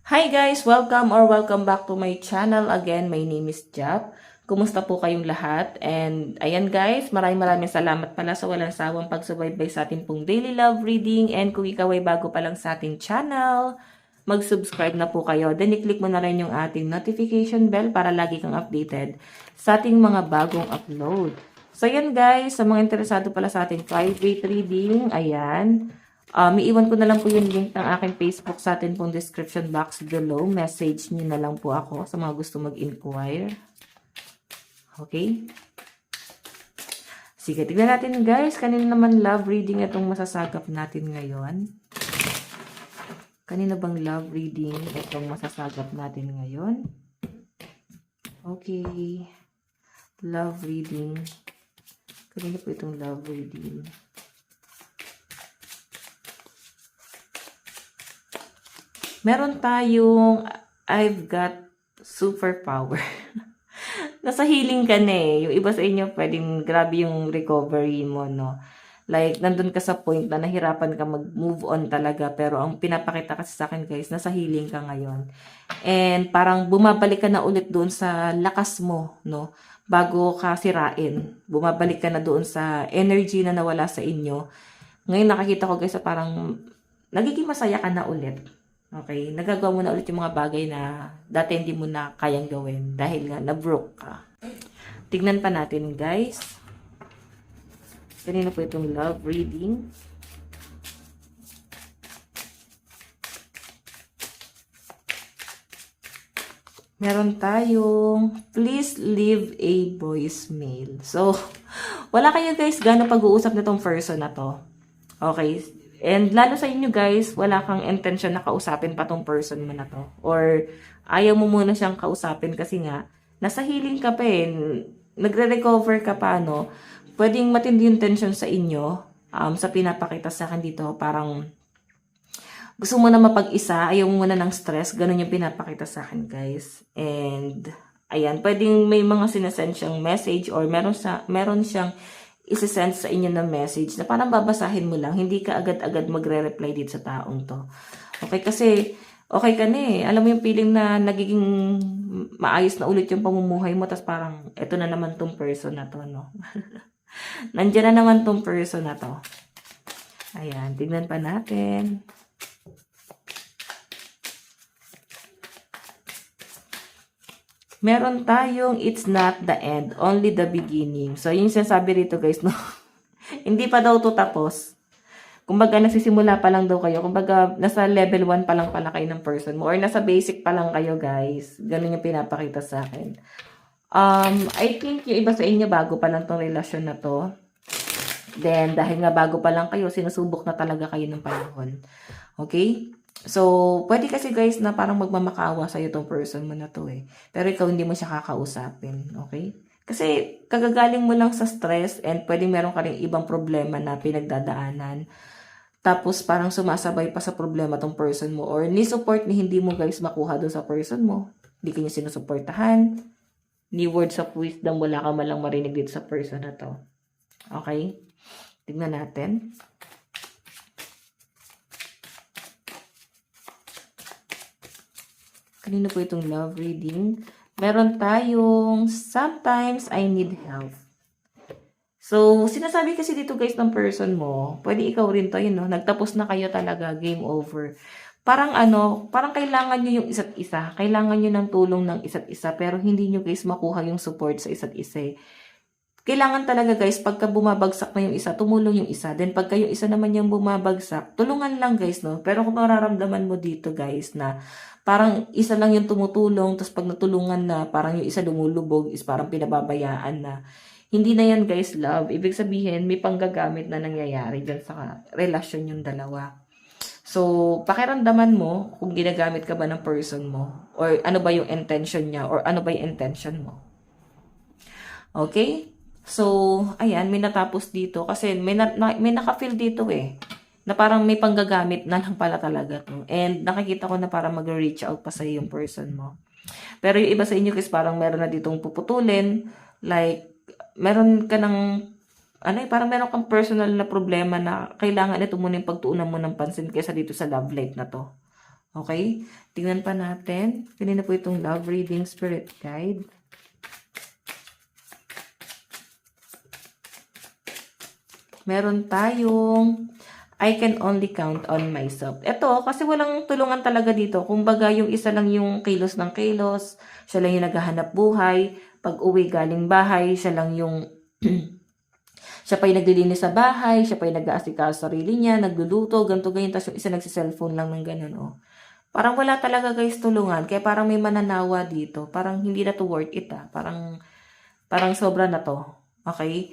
Hi guys! Welcome back to my channel again. My name is Jap. Kumusta po kayong lahat? And ayan guys, maraming salamat pala sa walang sawang pagsubaybay sa ating pong daily love reading. And kung ikaw ay bago pa lang sa ating channel, mag-subscribe na po kayo. Then i-click mo na rin yung ating notification bell para lagi kang updated sa ating mga bagong upload. So ayan guys, sa mga interesado pala sa ating private reading, ayan. Iiwan ko na lang po yung link ng aking Facebook sa atin pong description box below. Message niyo na lang po ako sa mga gusto mag-inquire. Okay? Sige, tignan natin guys. Kanina naman love reading itong masasagap natin ngayon. Kanina bang love reading itong masasagap natin ngayon? Okay. Love reading. Kanina po itong love reading. Meron tayong I've got superpower. Nasa healing ka na eh. Yung iba sa inyo, pwedeng grabe yung recovery mo, no? Like, nandun ka sa point na nahirapan ka mag-move on talaga. Pero ang pinapakita kasi sa akin, guys, nasa healing ka ngayon. And parang bumabalik ka na ulit doon sa lakas mo, no? Bago ka sirain. Bumabalik ka na doon sa energy na nawala sa inyo. Ngayon nakakita ko, guys, sa parang nagiging masaya ka na ulit. Okay, nagagawa mo na ulit yung mga bagay na dati hindi mo na kayang gawin dahil nga na-broke ka. Tignan pa natin guys. Kanina po itong love reading. Meron tayong please leave a voicemail. So, wala kayo guys gano'ng pag-uusap na tong person na to. Okay, and lalo sa inyo guys, wala kang intention na kausapin pa tong person mo na to. Or ayaw mo muna siyang kausapin kasi nga, nasa healing ka pa eh. Nagre-recover ka pa, no? Pwedeng matindi yung tension sa inyo. Sa pinapakita sa akin dito, parang gusto mo na mapag-isa, ayaw mo muna ng stress. Ganun yung pinapakita sa akin guys. And ayan, pwedeng may mga sinasend siyang message or meron siyang isi-send sa inyo na message na parang babasahin mo lang, hindi ka agad-agad magre-reply dito sa taong to. Okay, kasi okay ka na eh. Alam mo yung feeling na nagiging maayos na ulit yung pamumuhay mo, tapos parang eto na naman tong person na to, no? Nandiyan na naman tong person na to. Ayan, tignan pa natin. Meron tayong it's not the end, only the beginning. So, yung sinasabi rito guys, no? Hindi pa daw to tapos. Kumbaga, nagsisimula pa lang daw kayo. Kumbaga, nasa level 1 pa lang pala kayo ng person mo. Or nasa basic pa lang kayo, guys. Ganun yung pinapakita sa akin. I think yung iba sa inyo, bago pa lang tong relasyon na to. Then, dahil nga bago pa lang kayo, sinusubok na talaga kayo ng panahon. Okay? So, pwede kasi guys na parang magmamakaawa sa'yo tong person mo na to eh. Pero ikaw hindi mo siya kakausapin. Okay? Kasi kagagaling mo lang sa stress and pwede meron ka rin ibang problema na pinagdadaanan. Tapos parang sumasabay pa sa problema tong person mo or ni support ni hindi mo guys makuha doon sa person mo. Hindi ka niya sinusuportahan. Ni words of wisdom wala ka malang marinig dito sa person na to. Okay? Tignan natin. Kanino po itong love reading? Meron tayong sometimes I need help. So, sinasabi kasi dito guys ng person mo, pwede ikaw rin to, yun, no? Nagtapos na kayo talaga, game over. Parang parang kailangan nyo yung isa't isa. Kailangan nyo ng tulong ng isa't isa, pero hindi nyo guys makuha yung support sa isa't isa. Kailangan talaga guys, pagka bumabagsak na yung isa, tumulong yung isa. Then pagka yung isa naman yung bumabagsak, tulungan lang guys, no? Pero kung mararamdaman mo dito guys na parang isa lang yung tumutulong, tapos pag natulungan na, parang yung isa lumulubog, is parang pinababayaan na. Hindi na yan guys love. Ibig sabihin, may panggagamit na nangyayari dyan sa relasyon yung dalawa. So, pakiramdaman mo kung ginagamit ka ba ng person mo, or ano ba yung intention niya, or ano ba yung intention mo. Okay? So, ayan, may natapos dito kasi may naka-feel dito eh na parang may panggagamit na lang pala talaga to. And nakikita ko na parang mag-reach out pa sa yung person mo. Pero yung iba sa inyo guys, parang meron na ditong puputulin. Like, meron ka ng, parang meron kang personal na problema na kailangan ito muna yung pagtuunan mo ng pansin kaysa dito sa love life na to. Okay? Tingnan pa natin. Kanina po itong love reading spirit guide. Meron tayong I can only count on myself. Ito, kasi walang tulungan talaga dito. Kumbaga, yung isa lang yung kilos ng kilos. Siya lang yung naghahanap buhay. Pag uwi galing bahay, siya lang yung siya pa yung naglilinis sa bahay, siya pa yung nag-aasikaso sa sarili niya, nagluluto, ganito, ganyan. Tapos yung isa nagsiselfone lang ng ganun, oh. Parang wala talaga guys tulungan. Kaya parang may mananawa dito. Parang hindi na to worth it, ah. Parang sobra na to. Okay?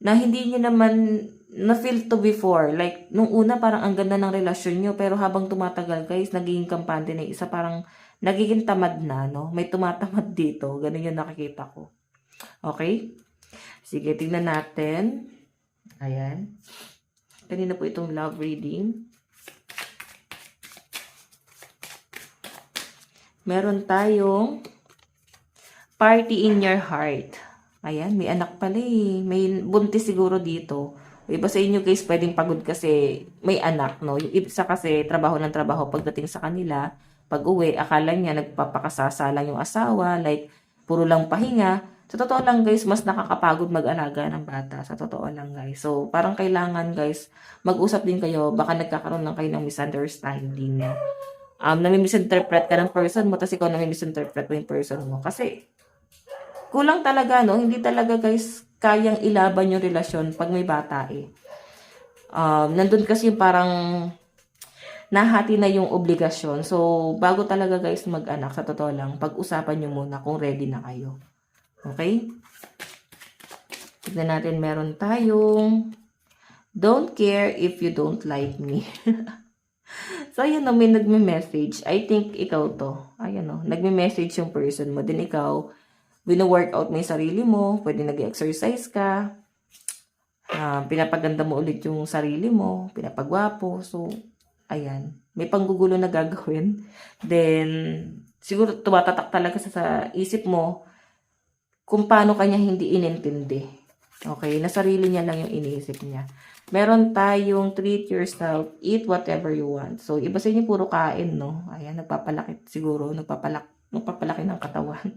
Na hindi nyo naman na-feel to before. Like, nung una parang ang ganda ng relasyon nyo, pero habang tumatagal guys, nagiging kampante na yung isa, parang nagiging tamad na, no? May tumatamad dito. Ganun yung nakikita ko. Okay? Sige, tingnan natin. Ayan. Kanina po itong love reading. Meron tayong party in your heart. Ayan, may anak pala eh. May buntis siguro dito. Iba sa inyo guys, pwedeng pagod kasi may anak, no? Yung isa kasi trabaho ng trabaho pagdating sa kanila. Pag uwi, akala niya nagpapakasasa lang yung asawa. Like, puro lang pahinga. Sa totoo lang guys, mas nakakapagod mag-alaga ng bata. Sa totoo lang guys. So, parang kailangan guys, mag-usap din kayo. Baka nagkakaroon lang kayo ng misunderstanding. Nami-misinterpret ka ng person mo, tapos ikaw nami-misinterpret mo yung person mo. Kasi, kulang talaga, no? Hindi talaga, guys, kayang ilaban yung relasyon pag may bata, eh. Nandun kasi yung parang nahati na yung obligasyon. So, bago talaga, guys, mag-anak, sa totoo lang, pag-usapan nyo muna kung ready na kayo. Okay? Tignan natin, meron tayong don't care if you don't like me. So, ayun, no, may nagme-message. I think ikaw to. Ayun, no, nagme-message yung person mo. Then, ikaw, wino-workout mo yung sarili mo, pwede nag-exercise ka, pinapaganda mo ulit yung sarili mo, pinapagwapo, so, ayan, may panggugulo na gagawin, then, siguro tumatatak talaga sa isip mo, kung paano kanya hindi inintindi, okay, na sarili niya lang yung iniisip niya. Meron tayong treat yourself, eat whatever you want, so, iba sa inyo puro kain, no, ayan, nagpapalaki siguro, nagpapalaki ng katawan.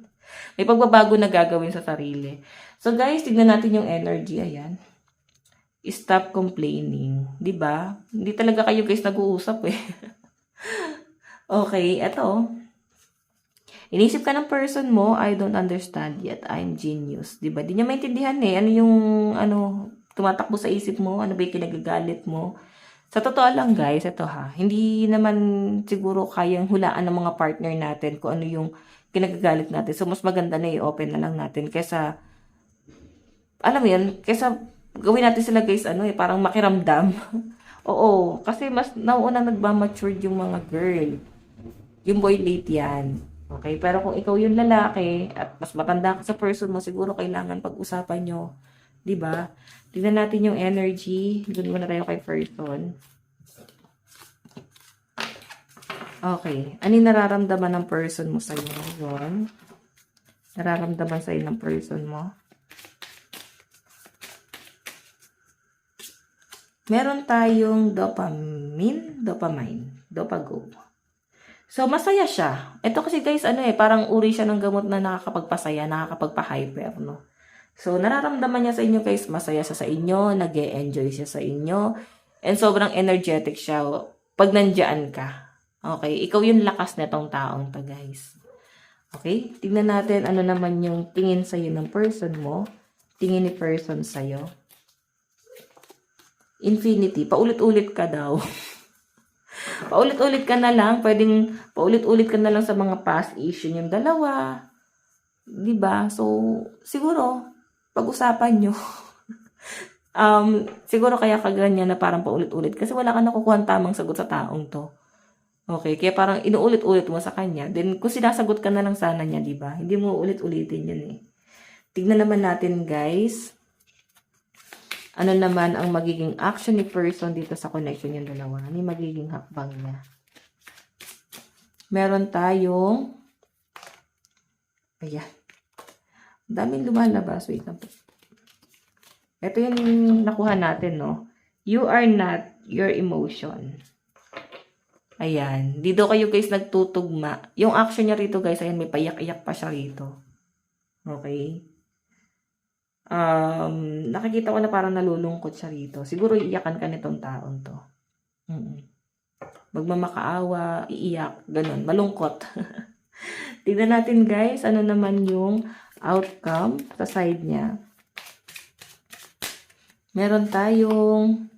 May pagbabago na gagawin sa sarili. So guys, tignan natin yung energy. Ayan. Stop complaining. 'Di ba? Hindi talaga kayo guys nag-uusap eh. Okay, eto. Inisip ka ng person mo, I don't understand yet. I'm genius. 'Di ba? Di niya maintindihan eh. Ano yung tumatakbo sa isip mo? Ano ba yung kinagagalit mo? Sa totoo lang guys, ito ha. Hindi naman siguro kayang hulaan ng mga partner natin kung ano yung kinagagalit natin. So, mas maganda na i-open na lang natin kesa, alam mo yan, kesa gawin natin sila guys, parang makiramdam. Oo, kasi mas nauuna nagmamature yung mga girl. Yung boy late yan. Okay, pero kung ikaw yung lalaki at mas matanda ka sa person mo, siguro kailangan pag-usapan nyo. Diba? Tignan natin yung energy. Doon muna tayo kay person. Okay. Ano yung nararamdaman ng person mo sa'yo? Yun. Nararamdaman sa'yo ng person mo. Meron tayong dopamine. Dopago. So, masaya siya. Ito kasi guys, parang uri siya ng gamot na nakakapagpasaya, nakakapagpa-hyper, no? So, nararamdaman niya sa inyo guys, masaya siya sa inyo, nag-e-enjoy siya sa inyo, and sobrang energetic siya pag nandiyan ka. Okay, ikaw yung lakas nitong taong to, guys. Okay, tignan natin ano naman yung tingin sa'yo ng person mo. Tingin ni person sa'yo. Infinity, paulit-ulit ka daw. Paulit-ulit ka na lang, pwedeng paulit-ulit ka na lang sa mga past issue yung dalawa. Diba? So, siguro, pag-usapan nyo. Siguro kaya kaganyan na parang paulit-ulit kasi wala ka nakukuha tamang sagot sa taong to. Okay, kaya parang inuulit-ulit mo sa kanya. Then, kung sinasagot ka na lang sana niya, di ba? Hindi mo ulit-ulitin yun eh. Tignan naman natin, guys. Ano naman ang magiging action ni person dito sa connection yung dalawa? Ano yung magiging hakbang niya? Meron tayong ayan. Daming lumalabas. Wait lang po. Ito yung nakuha natin, no? You are not your emotion. Ayan. Di daw kayo guys nagtutugma. Yung action niya rito guys, ayan, may payak-iyak pa siya rito. Okay? Nakikita ko na parang nalulungkot siya rito. Siguro iiyakan ka nitong taon to. Magmamakaawa, iiyak, ganun, malungkot. Tignan natin guys, ano naman yung outcome sa side niya. Meron tayong,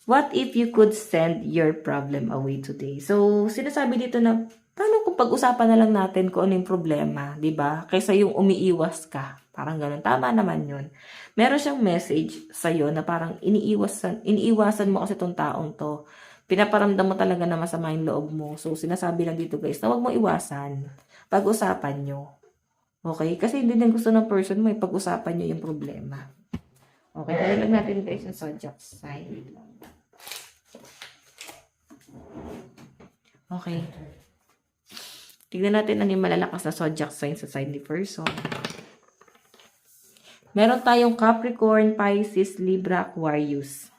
what if you could send your problem away today? So, sinasabi dito na, paano kung pag-usapan na lang natin kung ano yung problema, di ba? Kaysa yung umiiwas ka. Parang ganun. Tama naman yun. Meron siyang message sa'yo na parang iniiwasan mo kasi tong taong to. Pinaparamdam mo talaga na masama yung loob mo. So, sinasabi lang dito guys na huwag mo iwasan. Pag-usapan nyo. Okay? Kasi hindi din gusto ng person mo, pag-usapan nyo yung problema. Okay, dahil lang natin guys yung zodiac sign. Okay. Tignan natin ano yung malalakas na zodiac sign sa side ni person. Meron tayong Capricorn, Pisces, Libra, Aquarius.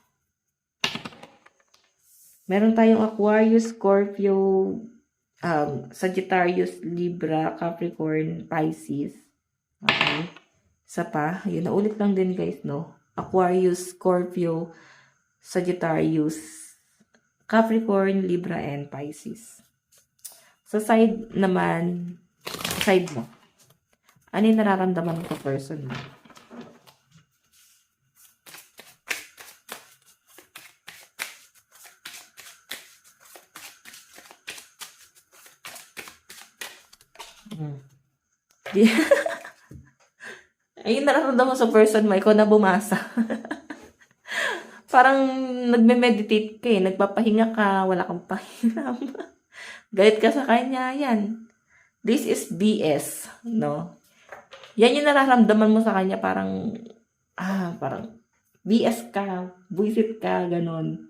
Meron tayong Aquarius, Scorpio, Sagittarius, Libra, Capricorn, Pisces. Okay. Isa pa, yun, naulit lang din guys, no? Aquarius, Scorpio, Sagittarius, Capricorn, Libra, and Pisces. Sa side naman, side mo, ano yung nararamdaman ko person mo? Ayun, nararamdaman sa person mo, ikaw na bumasa. Parang nagme-meditate ka eh, nagpapahinga ka, wala kang pahinam. Galit ka sa kanya, yan. This is BS, no? Yan yung nararamdaman mo sa kanya, parang BS ka, buisit ka, ganon.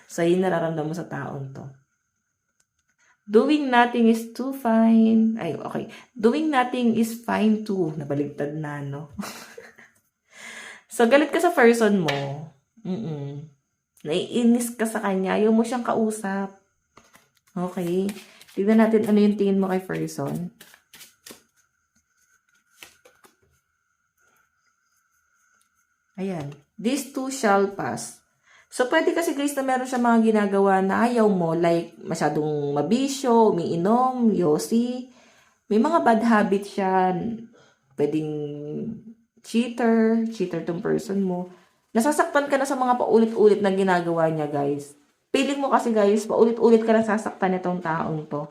So, yun nararamdaman mo sa taong to. Doing nothing is too fine. Ay, okay. Doing nothing is fine too. Nabaligtad na, no? So, galit ka sa person mo. Naiinis ka sa kanya. Ayaw mo siyang kausap. Okay. Tignan natin ano yung tingin mo kay person. Ayan. These two shall pass. So, pwede kasi guys na meron siya mga ginagawa na ayaw mo. Like, masyadong mabisyo, umiinom, yosi. May mga bad habits siya. Pwedeng cheater tong person mo. Nasasaktan ka na sa mga paulit-ulit na ginagawa niya, guys. Feeling mo kasi, guys, paulit-ulit ka na sasaktan itong taong to.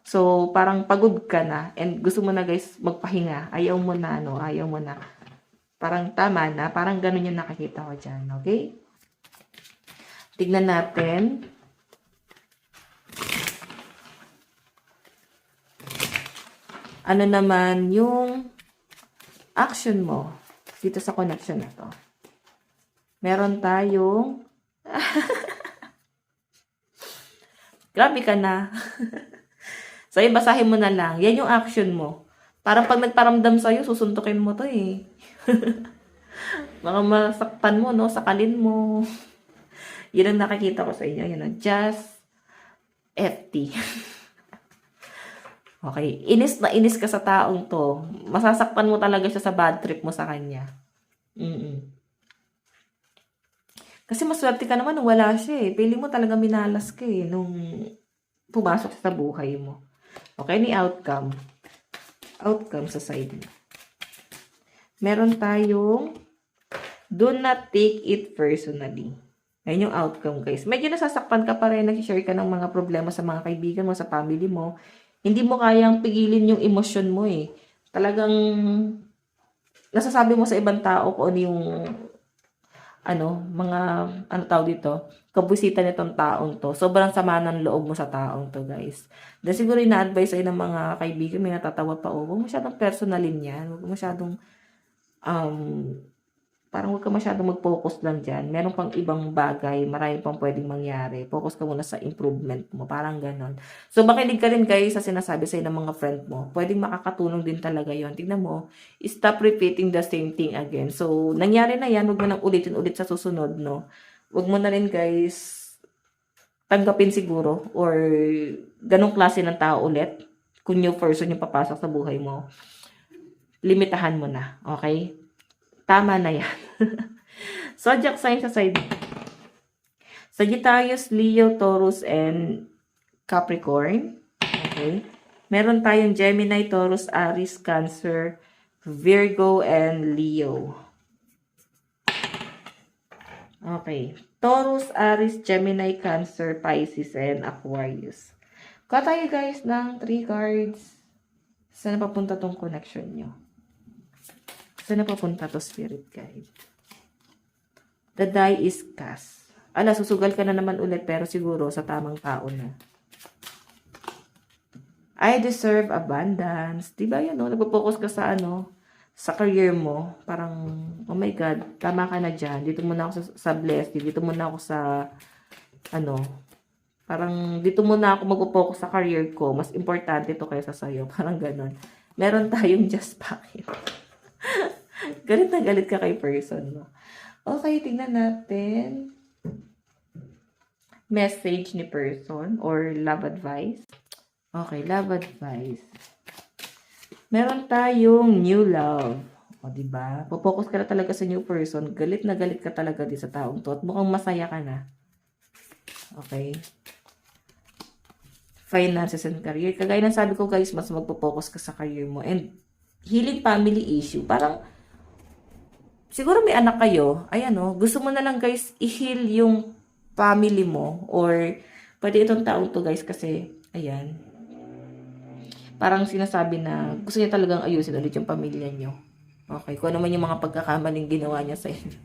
So, parang pagod ka na. And gusto mo na, guys, magpahinga. Ayaw mo na, no? Ayaw mo na. Parang tama na. Parang ganun yung nakikita ko dyan, okay? Tignan natin. Ano naman yung action mo dito sa connection na to. Meron tayong grabe ka na. So, basahin mo na lang. Yan yung action mo. Parang pag nagparamdam sa'yo, susuntukin mo to eh. Baka masaktan mo, no? Sakalin mo. Yun ang nakikita ko sa inyo. Yun, just FT. Okay. Inis na inis ka sa taong to. Masasaktan mo talaga siya sa bad trip mo sa kanya. Kasi maswerte ka naman nung wala siya eh. Pili mo talaga minalas ka eh nung pumasok sa buhay mo. Okay, ni outcome. Outcome sa side mo. Meron tayong do not take it personally. Ayun yung outcome, guys. Medyo nasasaktan ka pa rin, nag-share ka ng mga problema sa mga kaibigan mo, sa family mo. Hindi mo kayang pigilin yung emosyon mo eh. Talagang nasasabi mo sa ibang tao kung ano yung tawag dito, kabusita nitong taong to. Sobrang sama ng loob mo sa taong to, guys. Then siguro ina-advise sa'yo ng mga kaibigan, may natatawa pa, huwag masyadong personalin yan. Huwag masyadong parang huwag ka masyadong mag-focus lang dyan. Meron pang ibang bagay, marami pang pwedeng mangyari. Focus ka muna sa improvement mo. Parang ganon. So, makinig ka rin guys sa sinasabi sa'yo ng mga friend mo. Pwedeng makakatulong din talaga yon. Tingnan mo, stop repeating the same thing again. So, nangyari na yan, huwag mo nang ulitin-ulit sa susunod, no? Huwag mo na rin guys tanggapin siguro or ganong klase ng tao ulit. Kung new person yung papasok sa buhay mo, limitahan mo na. Okay? Tama na yan. Zodiac sign sa side. Sagittarius, Leo, Taurus, and Capricorn. Okay? Meron tayong Gemini, Taurus, Aries, Cancer, Virgo, and Leo. Okay. Taurus, Aries, Gemini, Cancer, Pisces, and Aquarius. Kuha tayo guys ng 3 cards. Saan na papunta tong connection nyo? Saan na papunta to spirit guide? The die is cast. Ala, susugal ka na naman ulit pero siguro sa tamang tao na. I deserve abundance. Diba yan, no? Nagpo-focus ka sa sa career mo. Parang, oh my God, tama ka na dyan. Dito muna ako sa blessing. Dito muna ako sa, parang dito muna ako mag-focus sa career ko. Mas importante ito kaysa sa'yo. Parang ganon. Meron tayong just packet. Galit na galit ka kay person, no? Okay, tingnan natin. Message ni person or love advice. Okay, love advice. Meron tayong new love. O, diba? Focus ka na talaga sa new person. Galit na galit ka talaga din sa taong to. At mukhang masaya ka na. Okay. Finances and career. Kagaya ng sabi ko guys, mas magpo-focus ka sa career mo. And healing family issue. Parang, siguro may anak kayo. Ayan gusto mo na lang guys, i-heal yung family mo. Or, pwede itong taong to guys kasi, ayan. Parang sinasabi na gusto niya talagang ayusin ulit yung pamilya niyo. Okay, kung ano man yung mga pagkakamaling ginawa niya sa inyo.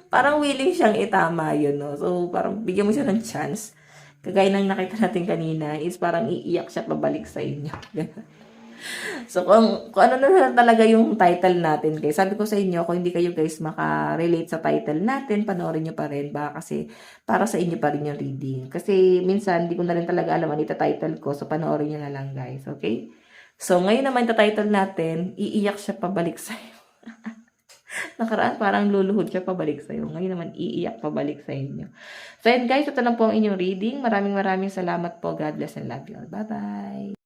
Parang willing siyang itama yun, no? So, parang bigyan mo siya ng chance. Kagaya ng nakita natin kanina, is parang iiyak siya pabalik sa inyo. So, kung ano na talaga yung title natin, guys. Sabi ko sa inyo, kung hindi kayo guys makarelate sa title natin, panoorin nyo pa rin. Baka kasi para sa inyo pa rin yung reading. Kasi minsan, hindi ko na rin talaga alam ang ita-title ko. So, panoorin nyo na lang guys. Okay? So, ngayon naman ita-title natin, iiyak siya pabalik sa'yo. Nakaraan parang luluhod siya pabalik sa'yo. Ngayon naman iiyak pabalik sa inyo. So, yun guys, ito lang po ang inyong reading. Maraming salamat po. God bless and love you all. Bye-bye!